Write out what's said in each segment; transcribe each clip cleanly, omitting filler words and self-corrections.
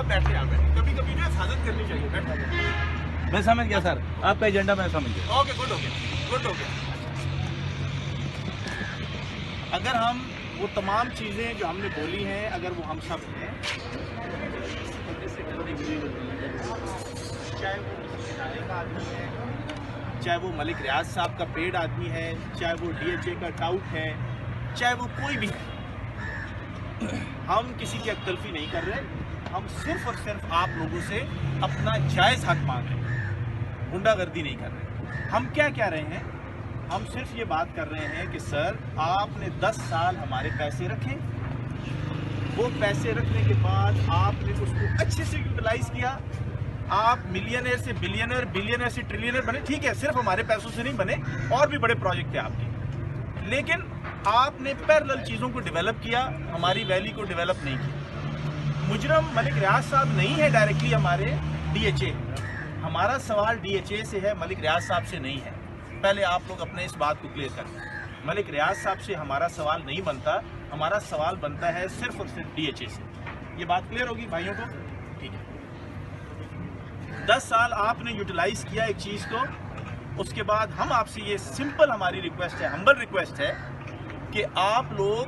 आप बैठे यहाँ पे, कभी कभी जो है हिफाजत करनी चाहिए, बैठे। मैं समझ गया सर, आपका एजेंडा मैं समझ गया। ओके, गुड हो गया, गुड हो गया। अगर हम वो तमाम चीज़ें जो हमने बोली हैं, अगर वो हम सब हैं, चाहे वो किसी इदारे का आदमी है, चाहे वो मलिक रियाज साहब का पेड आदमी है, चाहे वो DHA का टाउट है, चाहे वो कोई भी है, हम किसी की अक्तलफी नहीं कर रहे। हम सिर्फ और सिर्फ आप लोगों से अपना जायज़ हक मांग रहे हैं, गुंडागर्दी नहीं कर रहे। हम क्या कह रहे हैं, हम सिर्फ ये बात कर रहे हैं कि सर आपने 10 साल हमारे पैसे रखे, वो पैसे रखने के बाद आपने उसको अच्छे से यूटिलाइज किया, आप मिलियनर से बिलियनर, बिलियनर से ट्रिलियनर बने, ठीक है, सिर्फ हमारे पैसों से नहीं बने, और भी बड़े प्रोजेक्ट थे आपके, लेकिन आपने पैरेलल चीज़ों को डेवलप किया, हमारी वैली को डेवलप नहीं किया। मुजरम मलिक रियाज साहब नहीं है डायरेक्टली हमारे DHA, हमारा सवाल DHA से है, मलिक रियाज साहब से नहीं है। पहले आप लोग अपने इस बात को क्लियर करें। मलिक रियाज साहब से हमारा सवाल नहीं बनता, हमारा सवाल बनता है सिर्फ और सिर्फ DHA से। ये बात क्लियर होगी भाइयों को? ठीक है। 10 साल आपने यूटिलाइज किया एक चीज़ को, उसके बाद हम आपसे ये सिंपल हमारी रिक्वेस्ट है, हम्बल रिक्वेस्ट है कि आप लोग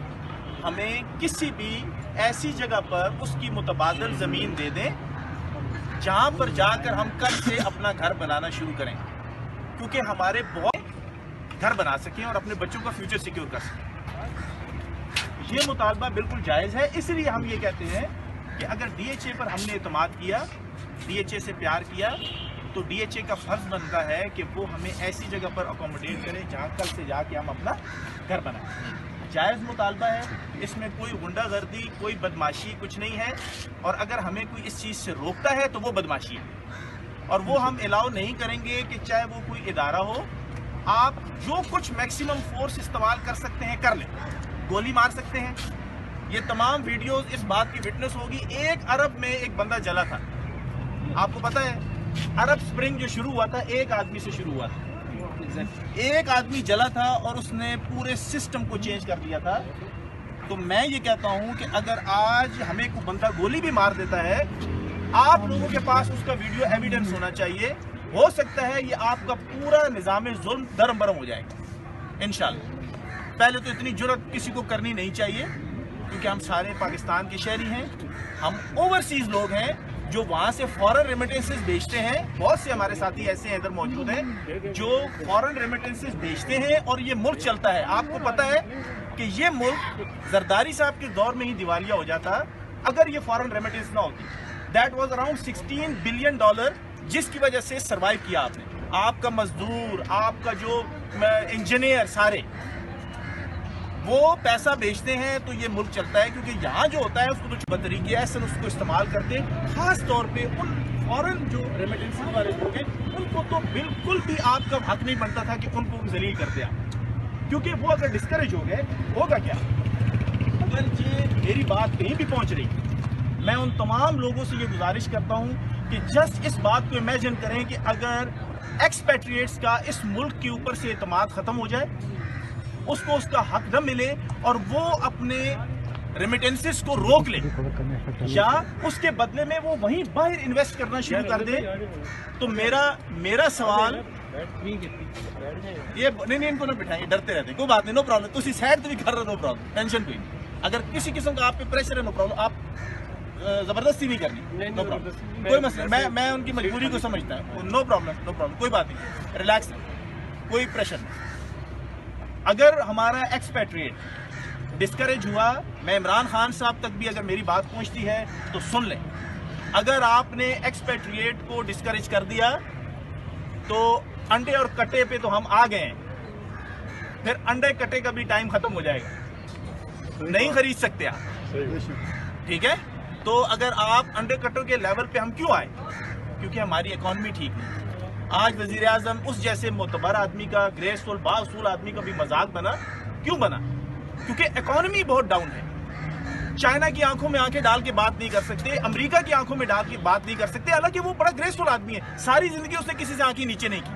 हमें किसी भी ऐसी जगह पर उसकी मुतबादल ज़मीन दे दें जहाँ पर जाकर हम कल से अपना घर बनाना शुरू करें, क्योंकि हमारे बहुत घर बना सकें और अपने बच्चों का फ्यूचर सिक्योर कर सकें। ये मुतालबा बिल्कुल जायज़ है। इसलिए हम ये कहते हैं कि अगर DHA पर हमने एतमाद किया, DHA से प्यार किया, तो DHA का फ़र्ज़ बनता है कि वो हमें ऐसी जगह पर अकोमोडेट करें जहाँ कल से जाके हम अपना घर बनाएं। जायज़ मुतालबा है, इसमें कोई गुंडागर्दी, कोई बदमाशी कुछ नहीं है, और अगर हमें कोई इस चीज़ से रोकता है तो वो बदमाशी है, और वो हम अलाउ नहीं करेंगे कि चाहे वो कोई इदारा हो, आप जो कुछ मैक्सिमम फोर्स इस्तेमाल कर सकते हैं कर लें, गोली मार सकते हैं। ये तमाम वीडियोस इस बात की विटनेस होगी। 1 अरब में एक बंदा जला था, आपको पता है, अरब स्प्रिंग जो शुरू हुआ था 1 आदमी से शुरू हुआ था, एक आदमी जला था और उसने पूरे सिस्टम को चेंज कर दिया था। तो मैं ये कहता हूँ कि अगर आज हमें कोई बंदा गोली भी मार देता है, आप लोगों के पास उसका वीडियो एविडेंस होना चाहिए। हो सकता है ये आपका पूरा निज़ाम जुल्म दरमबरम हो जाएगा इंशाल्लाह। पहले तो इतनी जुर्रत किसी को करनी नहीं चाहिए, क्योंकि हम सारे पाकिस्तान के शहरी हैं, हम ओवरसीज़ लोग हैं जो वहाँ से फॉरेन रेमिटेंसेस भेजते हैं। बहुत से हमारे साथी ऐसे हैं इधर मौजूद हैं जो फॉरेन रेमिटेंसेस भेजते हैं, और ये मुल्क चलता है। आपको पता है कि ये मुल्क जरदारी साहब के दौर में ही दिवालिया हो जाता अगर ये फॉरेन रेमिटेंस ना होती। दैट वाज अराउंड $16 बिलियन, जिसकी वजह से सर्वाइव किया आपने, आपका मजदूर, आपका जो इंजीनियर, सारे वो पैसा बेचते हैं तो ये मुल्क चलता है। क्योंकि यहाँ जो होता है उसको तो बतरीके ऐसे उसको इस्तेमाल करते हैं, खास तौर पे उन फॉरेन जो रेमिटेंसेस वाले लोग हैं उनको तो बिल्कुल भी आपका हक नहीं बनता था कि उनको जलील करते आप, क्योंकि वो अगर डिस्करेज हो गए होगा क्या। अगर ये मेरी बात कहीं भी पहुँच रही, मैं उन तमाम लोगों से ये गुजारिश करता हूँ कि जस्ट इस बात को इमेजिन करें कि अगर एक्सपेट्रिएट्स का इस मुल्क के ऊपर से एतमाद ख़त्म हो जाए, उसको उसका हक न मिले और वो अपने रेमिटेंसेस को रोक ले, या उसके बदले में वो वहीं बाहर इन्वेस्ट करना शुरू कर दे, तो मेरा सवाल ये नहीं इनको ना बिठाएंगे, डरते रहते, कोई बात नहीं, नो प्रॉब्लम, तुसी साइड भी कर रहे, नो प्रॉब्लम, टेंशन कोई नहीं। अगर किसी किस्म का आप पे प्रेशर है, नो प्रॉब्लम, आप जबरदस्ती नहीं करनी, नो प्रॉब्लम, कोई मसला, मैं उनकी मजबूरी को समझता हूँ, नो प्रॉब्लम, कोई बात नहीं, रिलैक्स, कोई प्रेशर नहीं। अगर हमारा एक्सपेट्रिएट डिस्करेज हुआ, मैं इमरान खान साहब तक भी अगर मेरी बात पहुंचती है तो सुन लें, अगर आपने एक्सपेट्रिएट को डिस्करेज कर दिया तो अंडे और कट्टे पे तो हम आ गए हैं, फिर अंडे कट्टे का भी टाइम खत्म हो जाएगा, नहीं खरीद सकते आप, ठीक है। तो अगर आप अंडे कट्टों के लेवल पे हम क्यों आए, क्योंकि हमारी इकॉनमी ठीक नहीं। आज वजीर आजम उस जैसे मोतबर आदमी का, ग्रेसफुल बाउसूल आदमी का भी मजाक बना, क्यों बना, क्योंकि इकॉनमी बहुत डाउन है। चाइना की आंखों में आंखें डाल के बात नहीं कर सकते, अमेरिका की आंखों में डाल के बात नहीं कर सकते, हालांकि वो बड़ा ग्रेसफुल आदमी है, सारी जिंदगी उसने किसी से आंखें नीचे नहीं की।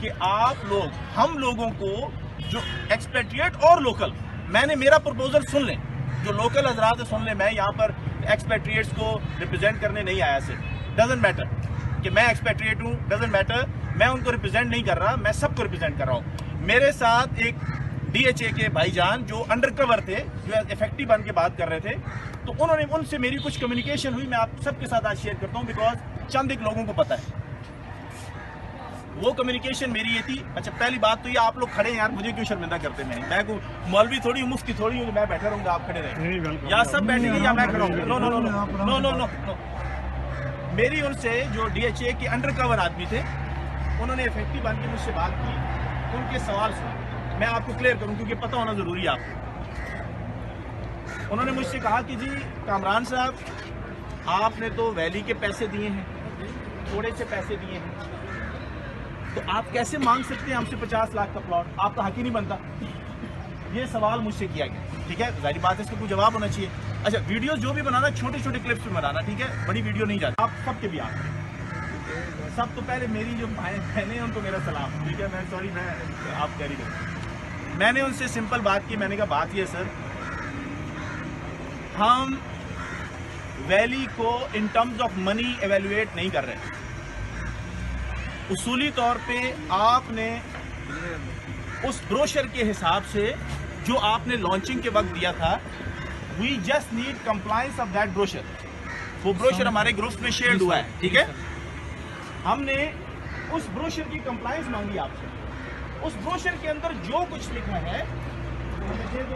कि आप लोग, हम लोगों को जो एक्सपेट्रिएट और लोकल, मैंने मेरा प्रपोजल सुन लें, जो लोकल हजरात सुन लें, मैं यहाँ पर एक्सपेट्रिएट्स को रिप्रेजेंट करने नहीं आया सिर्फ, डजेंट मैटर कि मैं एक्सपेट्रिएट हूँ, डजेंट मैटर, मैं उनको रिप्रेजेंट नहीं कर रहा, मैं सबको रिप्रेजेंट कर रहा हूँ। मेरे साथ एक DHA के भाईजान जो अंडर कवर थे, जो इफेक्टिव बन के बात कर रहे थे, तो उन्होंने, उनसे मेरी कुछ कम्युनिकेशन हुई, मैं आप सबके साथ आज शेयर करता हूँ बिकॉज चंद एक लोगों को पता है। वो कम्युनिकेशन मेरी ये थी। अच्छा, पहली बात तो ये, आप लोग खड़े हैं यार, मुझे क्यों शर्मिंदा करते हैं? मैं को मौलवी थोड़ी हूँ, मुफ्ती थोड़ी हूँ, मैं बैठा रहूँगा, आप खड़े रहें, या सब बैठेंगे या मैं खड़ा हूँ? No no no no no no no. मेरी उनसे जो DHA के अंडर कवर आदमी थे, उन्होंने इफेक्टिव बन के मुझसे बात की, उनके सवाल सुने, मैं आपको क्लियर करूं क्योंकि पता होना जरूरी है आपको। उन्होंने मुझसे कहा कि जी कामरान साहब, आपने तो वैली के पैसे दिए हैं, थोड़े से पैसे दिए हैं, तो आप कैसे मांग सकते हैं हमसे 50 लाख का प्लॉट? आपका हक ही नहीं बनता। ये सवाल मुझसे किया गया, ठीक है, जाहिर बात है इसका कोई जवाब होना चाहिए। अच्छा, वीडियो जो भी बनाना, छोटे छोटे क्लिप्स में बनाना, ठीक है, बड़ी वीडियो नहीं जाती। आप सबके भी आप सब तो पहले मेरी जो बहनें हैं उनको मेरा सलाम, ठीक है, मैं सॉरी, मैं आप कैरी करें। मैंने उनसे सिंपल बात की, मैंने कहा बात ये सर, हम वैली को in terms of money evaluate नहीं कर रहे। उसूली तौर पे आपने उस ब्रोशर के हिसाब से जो आपने लॉन्चिंग के वक्त दिया था, we just need compliance of that brochure. वो ब्रोशर हमारे ग्रुप्स में शेयर हुआ है, ठीक है, हमने उस ब्रोशर की कंप्लायंस मांगी आपसे। उस ब्रोशर के अंदर जो कुछ लिखा है हमें दे दो,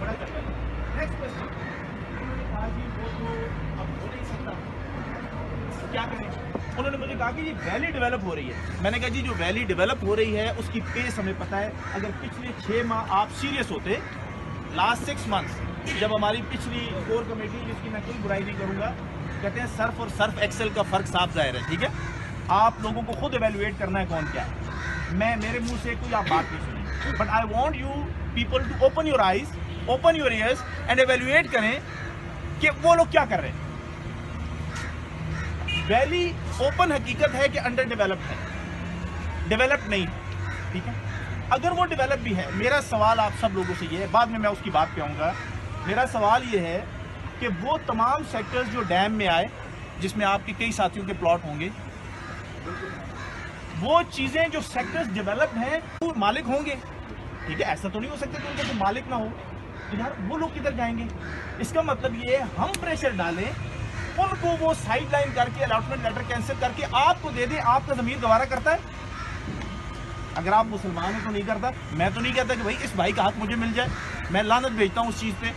बड़ा चक्कर है। नेक्स्ट क्वेश्चन, उन्होंने कहा जी वो तो अब हो नहीं सकता, तो क्या करें? उन्होंने मुझे कहा कि ये वैली डेवलप हो रही है। मैंने कहा जी जो वैली डेवलप हो रही है उसकी पेस हमें पता है। अगर पिछले 6 माह आप सीरियस होते, लास्ट 6 मंथ्स जब हमारी पिछली कोर कमेटी, जिसकी मैं कोई बुराई नहीं करूंगा, कहते हैं सर्फ और सर्फ एक्सेल का फर्क साफ जाहिर है, ठीक है, आप लोगों को खुद एवेल्युएट करना है कौन क्या है। मैं, मेरे मुंह से कोई आप बात नहीं सुनी, but I want you people to open your eyes, open your ears and evaluate करें कि वो लोग क्या कर रहे हैं। वैली ओपन हकीकत है कि अंडर डेवलप्ड है, डेवलप्ड नहीं है, ठीक है। अगर वो डेवलप भी है, मेरा सवाल आप सब लोगों से ये है, बाद में मैं उसकी बात पे आऊँगा, मेरा सवाल ये है कि वो तमाम सेक्टर्स जो डैम में आए, जिसमें आपके कई साथियों के प्लॉट होंगे, वो चीज़ें जो सेक्टर्स डेवलप हैं वो मालिक होंगे, ठीक है, ऐसा तो नहीं हो सकता कि उनके मालिक ना हो, तो यार वो लोग किधर जाएंगे? इसका मतलब ये है हम प्रेशर डालें, उनको वो साइड लाइन करके अलॉटमेंट लेटर कैंसिल करके आपको दे दें। आपका ज़मीर गवारा करता है? अगर आप मुसलमान हो तो नहीं करता। मैं तो नहीं कहता कि भाई इस भाई का हक मुझे मिल जाए, मैं लानत भेजता हूँ उस चीज़ पे।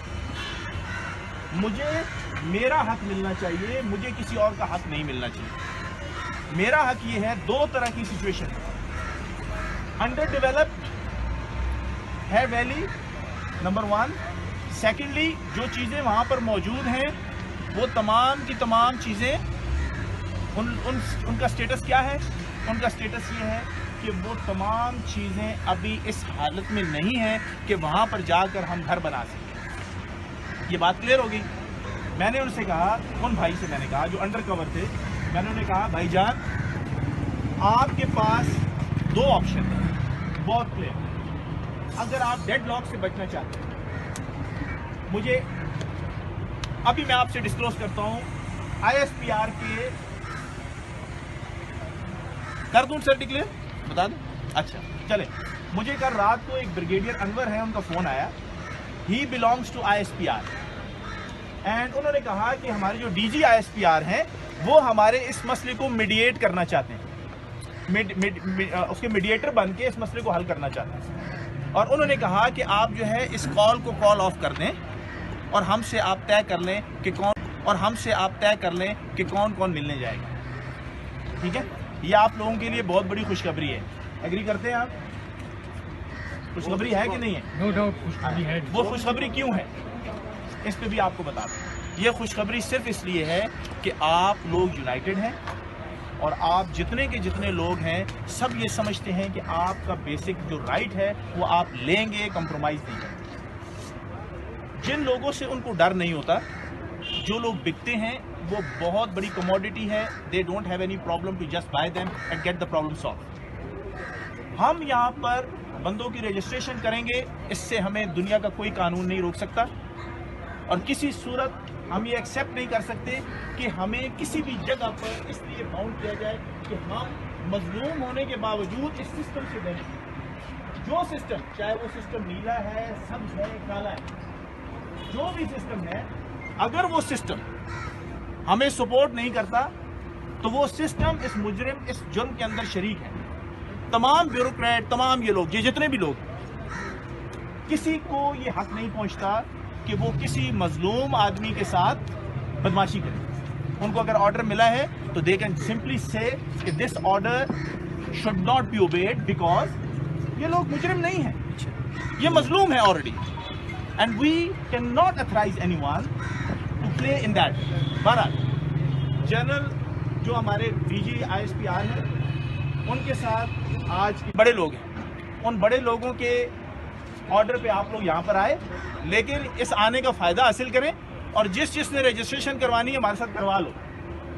मुझे मेरा हक मिलना चाहिए, मुझे किसी और का हक नहीं मिलना चाहिए। मेरा हक ये है, 2 तरह की सिचुएशन, अंडर डेवलप्ड है वैली, नंबर 1। सेकेंडली, जो चीज़ें वहाँ पर मौजूद हैं वो तमाम की तमाम चीज़ें, उनका स्टेटस क्या है? उनका स्टेटस ये है कि वो तमाम चीज़ें अभी इस हालत में नहीं है कि वहाँ पर जाकर हम घर बना सकें। ये बात क्लियर होगी। मैंने उनसे कहा, उन भाई से मैंने कहा जो अंडर कवर थे, मैंने उन्हें कहा भाईजान आपके पास 2 ऑप्शन हैं, बहुत क्लियर। अगर आप डेडलॉक से बचना चाहते हैं, मुझे अभी मैं आपसे डिस्क्लोज करता हूं, ISPR के कर दूं सर डिक्लेयर, बता दूं? अच्छा चले, मुझे कल रात को एक ब्रिगेडियर अनवर है, उनका फोन आया, he belongs to ISPR, and उन्होंने कहा कि हमारे जो DG ISPR हैं वो हमारे इस मसले को मीडिएट करना चाहते हैं, उसके मीडिएटर बन के इस मसले को हल करना चाहते हैं। और उन्होंने कहा कि आप जो है इस कॉल को कॉल ऑफ कर दें और हमसे आप तय कर लें कि कौन कौन मिलने जाएगा, ठीक है। ये आप लोगों के लिए बहुत बड़ी खुशखबरी है। एग्री करते हैं आप? खुशखबरी है कि नहीं है? नो डाउट खुशखबरी है। वो खुशखबरी क्यों है, इस पे भी आपको बता दूं। ये खुशखबरी सिर्फ इसलिए है कि आप लोग यूनाइटेड हैं और आप जितने के जितने लोग हैं सब ये समझते हैं कि आपका बेसिक जो राइट है वो आप लेंगे, कंप्रोमाइज़ नहीं करेंगे। जिन लोगों से उनको डर नहीं होता, जो लोग बिकते हैं, वो बहुत बड़ी कमोडिटी है, they don't have any problem to just buy them and get the problem solve. हम यहाँ पर बंदों की रजिस्ट्रेशन करेंगे, इससे हमें दुनिया का कोई कानून नहीं रोक सकता। اور کسی صورت ہم یہ ایکسیپٹ نہیں کر سکتے کہ ہمیں کسی بھی جگہ پر اس لیے باؤنڈ کیا جائے کہ ہم مظلوم ہونے کے باوجود اس سسٹم سے بنے. جو سسٹم، چاہے وہ سسٹم نیلا ہے، سبز ہے، کالا ہے، جو بھی سسٹم ہے، اگر وہ سسٹم ہمیں سپورٹ نہیں کرتا تو وہ سسٹم اس مجرم، اس جرم کے اندر شریک ہے. تمام بیوروکریٹ، تمام یہ لوگ، جتنے بھی لوگ، کسی کو یہ حق نہیں پہنچتا کہ وہ کسی مظلوم آدمی کے ساتھ بدماشی کرے. ان کو اگر آرڈر ملا ہے تو دے کین سمپلی سے کہ this order should not be obeyed because یہ لوگ مجرم نہیں ہیں، یہ مظلوم ہے already. And we can not authorise any one to play in that. بہرحال جنرل جو ہمارے D G I S P R ہیں، ان کے ساتھ آج بڑے لوگ ہیں، ان بڑے لوگوں کے آرڈر پہ آپ لوگ یہاں پر آئے، لیکن اس آنے کا فائدہ حاصل کریں اور جس نے رجسٹریشن کروانی ہے ہمارے ساتھ کروا لو.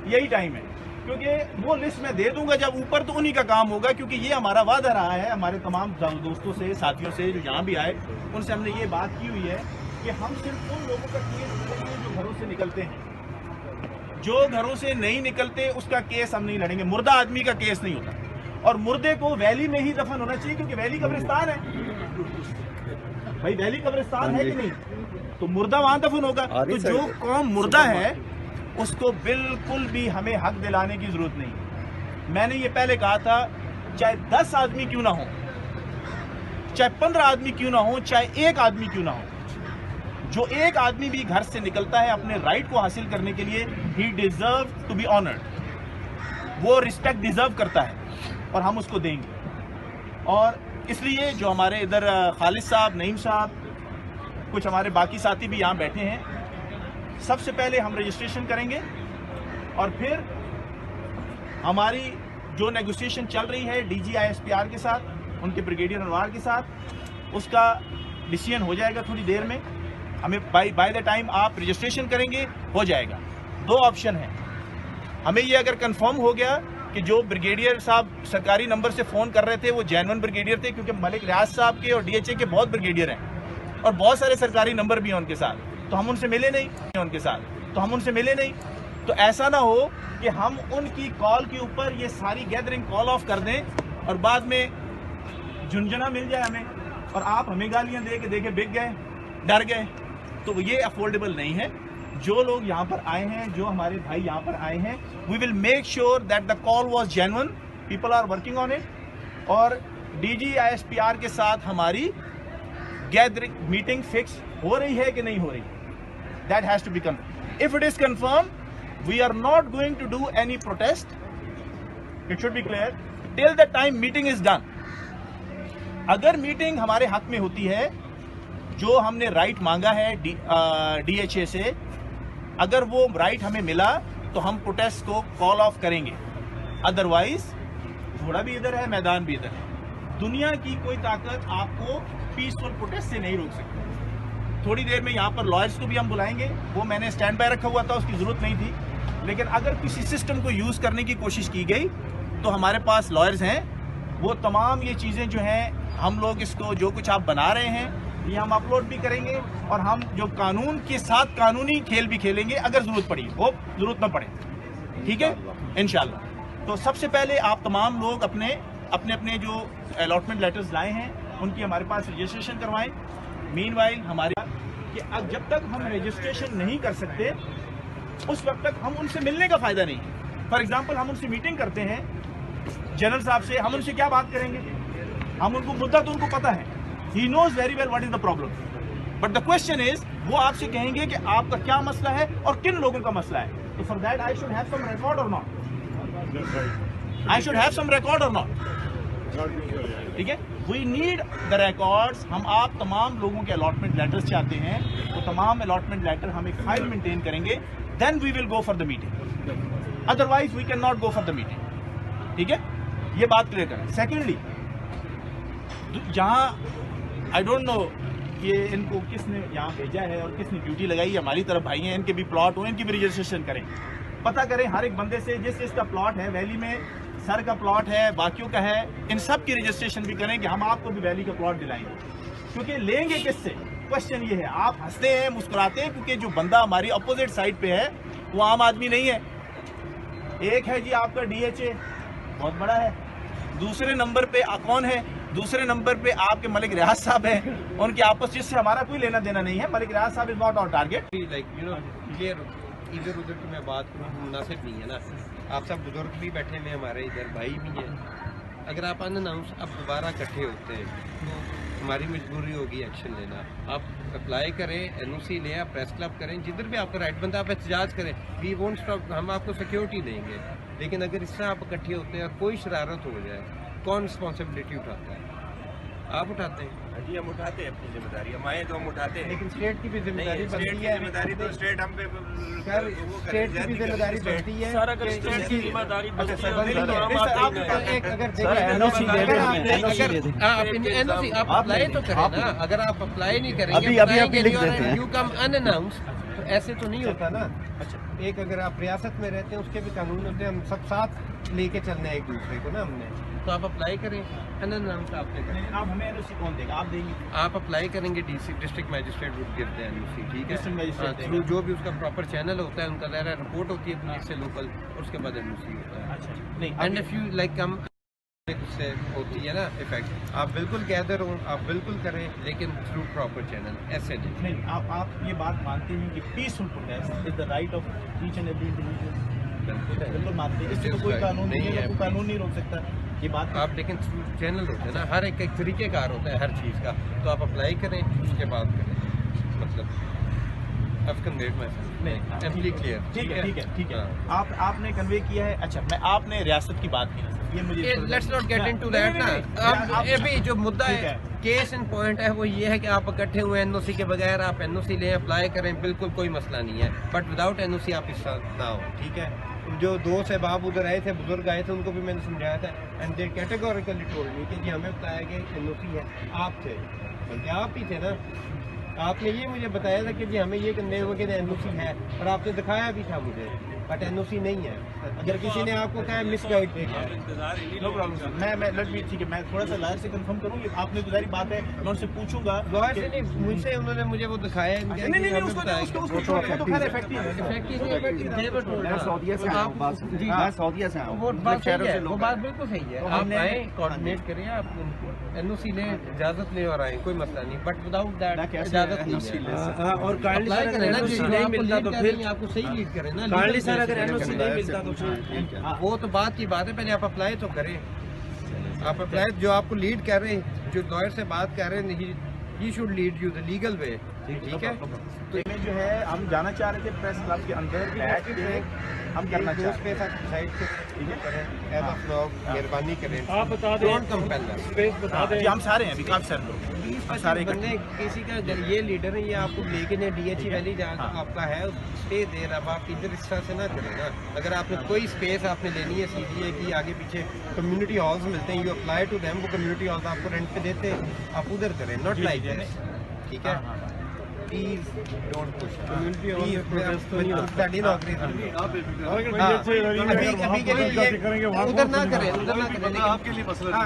یہی ٹائم ہے، کیونکہ وہ لسٹ میں دے دوں گا جب اوپر تو انہی کا کام ہوگا، کیونکہ یہ ہمارا وعدہ رہا ہے ہمارے تمام دوستوں سے، ساتھیوں سے جو یہاں بھی آئے، ان سے ہم نے یہ بات کی ہوئی ہے کہ ہم صرف ان لوگوں کا کیس لڑیں گے جو گھروں سے نکلتے ہیں. جو گھروں سے نہیں نکلتے اس کا کیس ہم نہیں لڑیں گے. مردہ آدمی کا کیس نہیں ہوتا، اور مردے کو ویلی میں ہی دفن ہونا چاہیے، کیونکہ ویلی قبرستان ہے. بھائی ویلی قبرستان ہے کہ نہیں؟ تو مردہ وہاں دفن ہوگا. تو جو قوم مردہ ہے اس کو بالکل بھی ہمیں حق دلانے کی ضرورت نہیں. میں نے یہ پہلے کہا تھا، چاہے 10 آدمی کیوں نہ ہو، چاہے 15 آدمی کیوں نہ ہو، چاہے 1 آدمی کیوں نہ ہو، جو ایک آدمی بھی گھر سے نکلتا ہے اپنے رائٹ کو حاصل کرنے کے لیے، he deserve to be honoured. وہ رسپیکٹ ڈیزرو کرتا ہے اور ہم اس کو دیں گے. اور اس لیے جو ہمارے ادھر خالد صاحب، نعیم صاحب، کچھ ہمارے باقی ساتھی بھی یہاں بیٹھے ہیں، سب سے پہلے ہم رجسٹریشن کریں گے اور پھر ہماری جو نیگوسیشن چل رہی ہے D G I S P R کے ساتھ، ان کے بریگیڈیئر انوار کے ساتھ، اس کا ڈیسیژن ہو جائے گا تھوڑی دیر میں. ہمیں بائی دا ٹائم آپ رجسٹریشن کریں گے ہو جائے گا. 2 آپشن ہیں. ہمیں یہ اگر کنفرم ہو گیا کہ جو بریگیڈیئر صاحب سرکاری نمبر سے فون کر رہے تھے وہ جینون بریگیڈیئر تھے، کیونکہ ملک ریاض صاحب کے اور ڈی ایچ اے کے بہت بریگیڈیئر ہیں اور بہت سارے سرکاری نمبر بھی ہیں ان کے ساتھ، تو ہم ان سے ملے نہیں. تو ایسا نہ ہو کہ ہم ان کی کال کے اوپر یہ ساری گیدرنگ کال آف کر دیں اور بعد میں جھنجھنا مل جائے ہمیں اور آپ ہمیں گالیاں دے کے بک گئے، ڈر گئے. تو یہ افورڈیبل نہیں ہے. جو لوگ یہاں پر آئے ہیں، جو ہمارے بھائی یہاں پر آئے ہیں، we will make sure that the call was genuine, people are working on it. اور D G I S P R کے ساتھ ہماری گیدرنگ میٹنگ فکس ہو رہی ہے کہ نہیں ہو رہی، that has to be confirm. If it is confirm we are not going to do any protest. It should be clear till the time meeting is done. اگر میٹنگ ہمارے حق میں ہوتی ہے، جو ہم نے رائٹ مانگا ہے ڈی ایچ اے سے، اگر وہ رائٹ ہمیں ملا تو ہم پروٹیسٹ کو کال آف کریں گے. ادروائز گھوڑا بھی ادھر ہے، میدان بھی ادھر ہے. دنیا کی کوئی طاقت آپ کو پیسفل پروٹیسٹ سے نہیں روک سکتی. تھوڑی دیر میں یہاں پر لائرز کو بھی ہم بلائیں گے، وہ میں نے اسٹینڈ بائی رکھا ہوا تھا، اس کی ضرورت نہیں تھی. لیکن اگر کسی سسٹم کو یوز کرنے کی کوشش کی گئی تو ہمارے پاس لائرز ہیں. وہ تمام یہ چیزیں جو ہیں، ہم لوگ اس کو جو کچھ آپ بنا رہے ہیں یہ ہم اپلوڈ بھی کریں گے، اور ہم جو قانون کے ساتھ قانونی کھیل بھی کھیلیں گے اگر ضرورت پڑی، وہ ضرورت نہ پڑے. ٹھیک ہے انشاءاللہ. تو سب سے پہلے آپ تمام لوگ اپنے جو الاٹمنٹ لیٹرز لائے ہیں ان کی ہمارے پاس رجسٹریشن کروائیں. مین وائل ہمارے کہ جب تک ہم رجسٹریشن نہیں کر سکتے اس وقت تک ہم ان سے ملنے کا فائدہ نہیں. فار ایگزامپل ہم ان سے میٹنگ کرتے ہیں جنرل صاحب سے، ہم ان سے کیا بات کریں گے؟ ہم ان کو مدعا تو ان کو پتا ہے، he knows very well what is the problem. But the question is, وہ آپ سے کہیں گے کہ آپ کا کیا مسئلہ ہے اور کن لوگوں کا مسئلہ ہے. تو for that I should have some record or not, I should have some record or not. ٹھیک ہے، وی نیڈ دا ریکارڈس. ہم آپ تمام لوگوں کے الاٹمنٹ لیٹرز چاہتے ہیں، تو تمام الاٹمنٹ لیٹر ہم ایک فائل مینٹین کریں گے، then we will go for the meeting. Otherwise we can not go for the meeting. ٹھیک ہے، یہ بات کلیئر کریں. سیکنڈلی، جہاں آئی ڈونٹ نو کہ ان کو کس نے یہاں بھیجا ہے اور کس نے ڈیوٹی لگائی، ہماری طرف بھائی ہیں، ان کے بھی پلاٹ ہوں، ان کی بھی رجسٹریشن کریں. پتہ کریں ہر ایک بندے سے جس کا پلاٹ ہے، ویلی میں سر کا پلاٹ ہے، باقیوں کا ہے، ان سب کی رجسٹریشن بھی کریں کہ ہم آپ کو بھی ویلی کا پلاٹ دلائیں گے. کیونکہ لیں گے کس سے؟ क्वेश्चन ये है, आप हंसते हैं मुस्कुराते हैं क्योंकि जो बंदा हमारी अपोजिट साइड पे है वो आम आदमी नहीं है। एक है जी आपका DHA, बहुत बड़ा है। दूसरे नंबर पे कौन है? दूसरे नंबर पे आपके मलिक रियाज साहब हैं, उनकी आपस जिससे हमारा कोई लेना देना नहीं है। मलिक रियाज साहब is not our target. Clear इधर उधर की मैं बात करूँ मुनासिब नहीं है ना। आप सब बुजुर्ग भी बैठे हुए हमारे इधर, भाई भी हैं। अगर आप अनअनाउंस अब दोबारा इकट्ठे होते हैं तो हमारी मजबूरी होगी एक्शन लेना। आप अप्लाई करें, NOC लें, आप प्रेस क्लब करें, जिधर भी आपका राइट बनता है आप एहतजाज करें। वी वोंट स्टॉप, हम आपको सिक्योरिटी देंगे। लेकिन अगर इस तरह आप इकट्ठे होते हैं और कोई शरारत हो जाए, कौन रिस्पॉन्सिबिलिटी उठाता है? आप उठाते हैं जी, हम उठाते हैं अपनी जिम्मेदारी, हम आए तो हम उठाते हैं। लेकिन स्टेट की भी जिम्मेदारी स्टेट बनती की है। जिम्मेदारी तो स्टेट हम पे सर, स्टेट की भी जिम्मेदारी बनती है। सर अगर स्टेट की जिम्मेदारी बनती है तो आम आप आदमी का एक अगर NOC दे दें, NOC आप अप्लाई तो करें ना। अगर आप अप्लाई नहीं करेंगे, अभी लिख देते हैं। यू कम अनअनाउंस, तो ऐसे तो नहीं होता ना। अच्छा, एक अगर आप रियासत में रहते हैं उसके भी कानून होते हैं, हम सब साथ लेके चलना है एक दूसरे को ना हमने। तो आप अप्लाई करें, अनअनाउंस आपने करें। आप हमें NOC कौन देगा? आप देंगे? आप अप्लाई करेंगे, DC district magistrate would give the NOC, ठीक है। District magistrate हाँ, थ्रू जो भी उसका प्रॉपर चैनल होता है, उनका दायरा रिपोर्ट होती है पुलिस से लोकल, उसके बाद NOC होता है। अच्छा नहीं, एंड इफ यू लाइक कम से होती है ना इफेक्ट, आप बिल्कुल गैदर हो, आप बिल्कुल करें, लेकिन थ्रू प्रॉपर चैनल, ऐसे नहीं। नहीं, आप ये बात मानते हैं कि peaceful protest is the right of each and every individual? बिल्कुल मानते हैं, इससे तो कोई कानून नहीं है, कोई कानून नहीं रोक सकता ये बात। आप लेकिन थ्रू चैनल होते हैं ना, हर एक तरीक़ेकार होता है हर चीज़ का, तो आप अप्लाई करें, उसके बाद करें। मतलब क्लियर, ठीक है, ठीक है, ठीक है। हाँ। आपने कन्वे किया है। अच्छा, मैं आपने रियासत की बात की, ये मुझे let's not get into that ना। अब अभी जो मुद्दा है, केस इन पॉइंट है, वो ये है कि आप इकट्ठे हुए NOC के बगैर, आप NOC लें, अप्लाई करें, बिल्कुल कोई मसला नहीं है। बट विदाउट NOC आप इस साथ ना हो, ठीक है। जो दो से बाप उधर आए थे, बुजुर्ग आए थे, उनको भी मैंने समझाया था, and they categorically told me कि जी हमें बताया कि NOC है। आप थे, बल्कि आप ही थे ना, आपने ये मुझे बताया था कि जी हमें ये करने हुए कि NOC है, और आपने दिखाया भी था मुझे, बट NOC नहीं है। अगर किसी ने आपको कहा मिस गाइड किया, नो प्रॉब्लम। मैं लेट मी, ठीक है, मैं थोड़ा सा लॉयर से कंफर्म करूँ, ये आपने तो जारी बात है, मैं उनसे पूछूंगा। लॉयर से नहीं, मुझसे उन्होंने मुझे वो दिखाया। नहीं, उसको छोड़ो, तो खैर इफेक्टिव है। सऊदीया से आया हूँ, मैं सऊदीया से आया हूँ। वो बात सही है, वो बात बिल्कुल सही है। आप आए, कोऑर्डिनेट करें, आप NOC लें, इजाजत लें और आए, कोई मसला नहीं। बट विदाउट दैट इजाजत नहीं है। और काइंडली अप्लाई करें ना, NOC नहीं मिलता तो फिर आपको सही लीड करें ना। काइंडली सर अगर NOC नहीं मिलता तो फिर वो तो बात की बात है, पहले आप अप्लाई तो करें। आप अप्लाई, जो आपको लीड कर रहे हैं, जो लॉयर से बात कर रहे हैं, he should lead you the legal way, ठीक है। तो इसमें जो है हम जाना चाह रहे थे प्रेस क्लब के अंदर, हम करना चाहते हैं। साइड से करें, एज ऑफ नाउ मेहरबानी करें, आप बता दें, डोंट कंपेल दैट। स्पेस बता दें। जी, हम सारे हैं, अभी काफी सारे लोग, हम सारे बंदे किसी का अगर ये लीडर है, ये आपको लेके ने DHE वैली जहाँ आपका है स्टे देर, अब आप इधर इस तरह से ना करें ना। अगर आपने कोई स्पेस आपने लेनी है CDA की, आगे पीछे कम्युनिटी हॉल्स मिलते हैं, यू अप्लाई टू देम, वो कम्युनिटी हॉल्स आपको रेंट पे देते हैं, आप उधर करें, नॉट लाइक दिस, ठीक है। प्लीज डोंट पुश कम्युनिटी अभी के लिए उधर ना करें, उधर ना करें, लेकिन आपके लिए मसला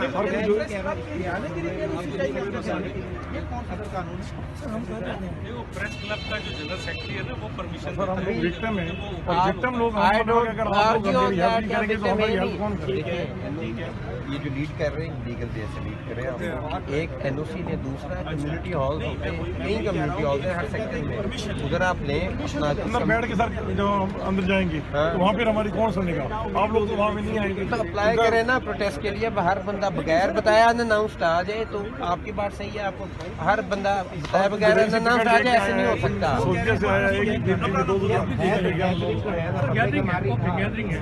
वो प्रेस क्लब का जो जनरल सेक्रेटरी है ना, वो परमिशन सर हम लोग विक्टिम हैं, और आप- विक्टिम लोग I हम लोग don't अगर आप लोग argue on हमारी हेल्प that, नहीं करेंगे तो हमारी हेल्प कौन ठीक करेगा? है। ये जो लीड कर रहे हैं लीगल वे से लीड करें आप। एक NOC ने, दूसरा कम्युनिटी हॉल होते हैं, कई कम्युनिटी हॉल है हर सेक्टर में, उधर आप लें अपना अंदर बैठ के सर जब हम अंदर जाएंगे हाँ। तो वहाँ फिर हमारी कौन सुनेगा? आप लोग तो वहाँ भी नहीं आएंगे। तो अप्लाई करें ना प्रोटेस्ट के लिए। अब हर बंदा बगैर बताया अनाउंस्ड आ जाए, तो आपकी बात सही है, आपको हर बंदा बताया बगैर अनाउंस्ड आ जाए, ऐसे नहीं हो सकता। सोचिए से आया एक दिन के 2,000 लेके हम लोग गैदरिंग है।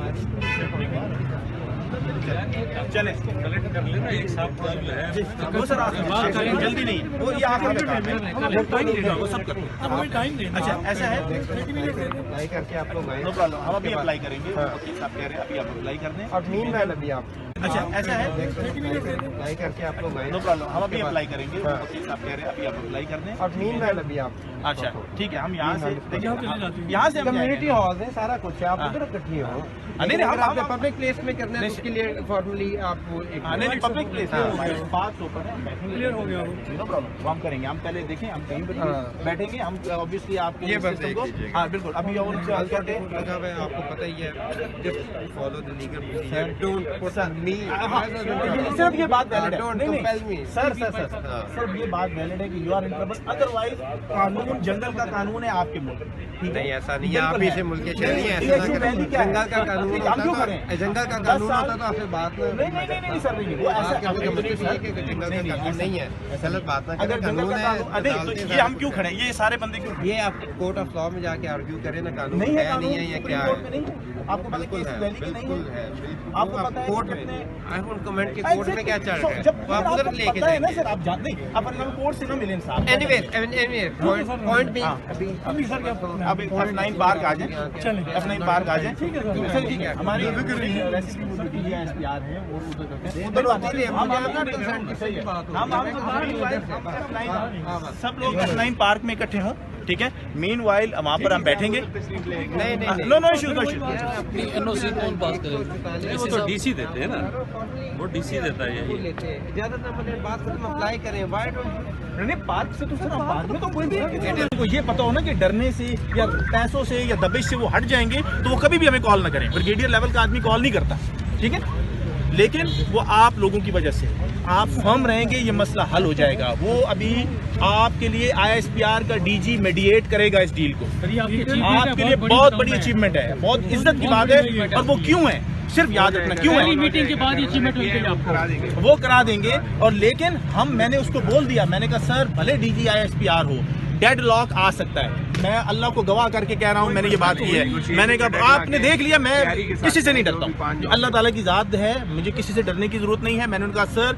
चले कलेक्ट कर लेना एक साथ जो है वो सर आप जल्दी नहीं, वो ये आप वो सब कर। टाइम देना। अच्छा, ऐसा है, अप्लाई करके आप लोग आए, नो प्रॉब्लम, हम अभी अप्लाई करेंगे, वकील साहब कह रहे हैं अभी आप अप्लाई कर दें। और मीनवाइल अभी आप अच्छा, ऐसा है, अप्लाई करके आप लोग आए, नो प्रॉब्लम, हम अभी अप्लाई करेंगे, वकील साहब कह रहे हैं अभी आप अप्लाई कर दें। और मीनवाइल अभी आप अच्छा ठीक है, हम यहाँ से यहाँ से हम कम्युनिटी हॉल है, सारा कुछ है, आप उधर इकट्ठे हो। नहीं, लेकिन हम- अगर आपने हम- पब्लिक प्लेस में करना है तो उसके लिए फॉर्मली आपको एक नहीं नहीं पब्लिक प्लेस है, बात ओपन है, क्लियर हो गया नो प्रॉब्लम, हम करेंगे। हम पहले देखें, हम कहीं पर बैठेंगे, हम ऑब्वियसली आपके ये बस system को, देख लीजिएगा। हाँ बिल्कुल, अभी और उनसे अल्फा करके डेट लगा हुआ है, आपको पता ही है, just follow the legal procedure, don't put me, सिर्फ ये बात वैलिड है, डोंट नहीं, नहीं, कंपेल मी। सर सिर्फ ये बात वैलिड है कि you are in trouble, otherwise कानून जंगल का कानून है आपके मुल्क, ठीक है? नहीं ऐसा नहीं है, आप बिल्कुल ही से मुल्क के शहरी हैं, ये ऐसा ना वैली करें। क्या है? जंगल का कानून ठीक है, हम क्यों होता करें? तो जंगल का 10 कानून साल- होता तो आपसे बात नहीं सर, नहीं वो ऐसा आपके मतलब समझते नहीं है कि जंगल का कानून नहीं है, गलत बात ना अगर करें, जंगल कानून का है, कानून, अरे तो अदालतें ये हम क्यों खड़े हैं? ये सारे बंदे क्यों खड़े हैं? ये आप कोर्ट ऑफ लॉ में जाके आर्ग्यू करें ना, कानून नहीं है, है नहीं है, ये कानून क्या कोर्ट में है? नहीं है। आपको पता है कि बिल्कुल इस है, वैली की नहीं बिल्कुल है। है, बिल्कुल। आपको आप पता है कोर्ट कि में कितने- आई वोंट कमेंट के कोर्ट में क्या चल रहा है, जब वो आप उधर आपको लेके पता है ना जाएंगे। सर, आप जानते नहीं, आप अगर कोर्ट से ना मिले इंसान। एनीवे पॉइंट भी हाँ। अभी सर क्या अब F9 पार्क आ जाए, चलें। F9 पार्क आ जाए, सर ठीक है, हमारी रेसिपी वो DGSPR है, वो उधर करते हैं। उधर बात होती है, है, हम मुझे आपका आपका consent consent सही है। की बात होती हम है। F9 सब लोग F9 पार्क में इकट्ठे हों, ठीक है? मीन वाइल वहाँ पर हम बैठेंगे। नहीं no no issue, no issue. अपनी एनओसी कौन पास करे? वो तो डीसी देते हैं ना, वो डीसी देता है ये। लेते हैं ज्यादातर मतलब बात खत्म अप्लाई करें, व्हाई डोंट नहीं पार्क से तो सर हम बाद में तो कोई को ये पता हो ना कि डरने से या पैसों से या दबिश से वो हट जाएंगे तो वो कभी भी हमें कॉल ना करें। ब्रिगेडियर लेवल का आदमी कॉल नहीं करता, ठीक है? लेकिन वो आप लोगों की वजह से आप फर्म रहेंगे, ये मसला हल हो जाएगा। वो अभी आपके लिए ISPR का DG मेडिएट करेगा इस डील को। आपके लिए बहुत बड़ी अचीवमेंट है, बहुत इज्जत की बात है। और वो क्यों है, सिर्फ याद रखना क्यों है। मीटिंग के बाद अचीवमेंट हुई थी आपको। वो करा देंगे। और लेकिन मैंने उसको बोल दिया, मैंने कहा सर भले DG ISPR हो, डेड लॉक आ सकता है। मैं अल्लाह को गवाह करके कह रहा हूँ, मैंने ये बात की है। मैंने कहा आपने देख लिया, मैं किसी से नहीं डरता हूँ, अल्लाह ताला की ज़ात है, मुझे किसी से डरने की जरूरत नहीं है। मैंने उनका सर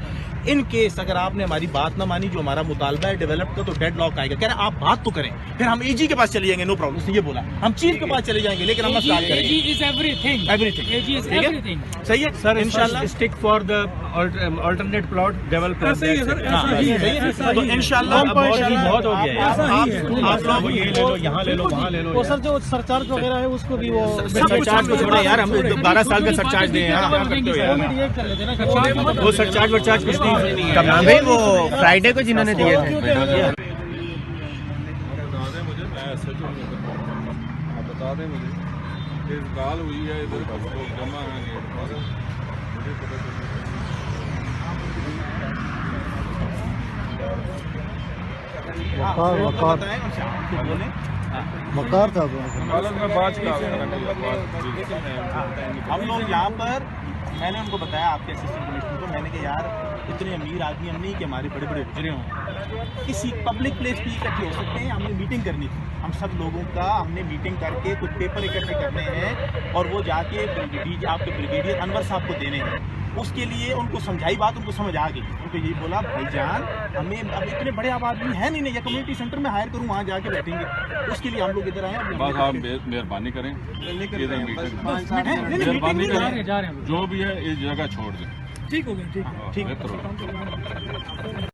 इन केस अगर आपने हमारी बात ना मानी, जो हमारा मुतालबा है डेवलप का, तो डेड लॉक आएगा। कह रहे आप बात तो करें, फिर हम AG के पास चले जाएंगे, नो प्रॉब्लम। उसने ये बोला हम चीफ के पास चले जाएंगे, लेकिन हम मसला करेंगे। AG is everything. Everything AG is ठीक है? everything. सही है सर, इंशाल्लाह stick for the alternate plot develop ऐसा ही है सर, हाँ, ऐसा ही है, सही है। ऐसा ही तो है। इंशाल्लाह बहुत हो गया है। ऐसा ही है। आप लोग ये ले लो, यहाँ ले लो, वहाँ ले लो। वो सर जो सरचार्ज वगैरह है उसको भी वो सब कुछ हम छोड़े यार, हम 12 साल का सरचार्ज दें यार, क्या करते हो यार? mediate कर लेते हैं ना, वो सरचार्ज वर्चार्ज कुछ नहीं कब नाम है वो फ्राइडे को जिन्होंने दिए थे। बता दें मुझे कि कॉल हुई है, इधर कुछ लोग जमा हैं गेट पर, मुझे पता मकार था चला मैं बात हम लोग यहाँ पर, मैंने उनको बताया आपके असिस्टेंट कमिश्नर को, मैंने कहा यार इतने अमीर आदमी हम नहीं कि हमारे बड़े बड़े गुजरे हों, किसी पब्लिक प्लेस पे इकट्ठे हो सकते हैं। हमने मीटिंग करनी थी, हम सब लोगों का हमने मीटिंग करके कुछ पेपर इकट्ठे करने हैं और वो जाके आपके ब्रिगेडियर अनवर साहब को देने हैं। उसके लिए उनको समझाई बात, उनको समझ आ गई। उनको यही बोला भाईजान हमें अब इतने बड़े आबादी है नहीं, या कम्युनिटी सेंटर में हायर करूँ, वहाँ जाके बैठेंगे। उसके लिए हम लोग इधर आए हैं। बस आप मेहरबानी करें, इधर मीटिंग मेहरबानी जा रहे करें, हैं। जो भी है इस जगह छोड़ दें। ठीक हो गया, ठीक बेहतर होगा।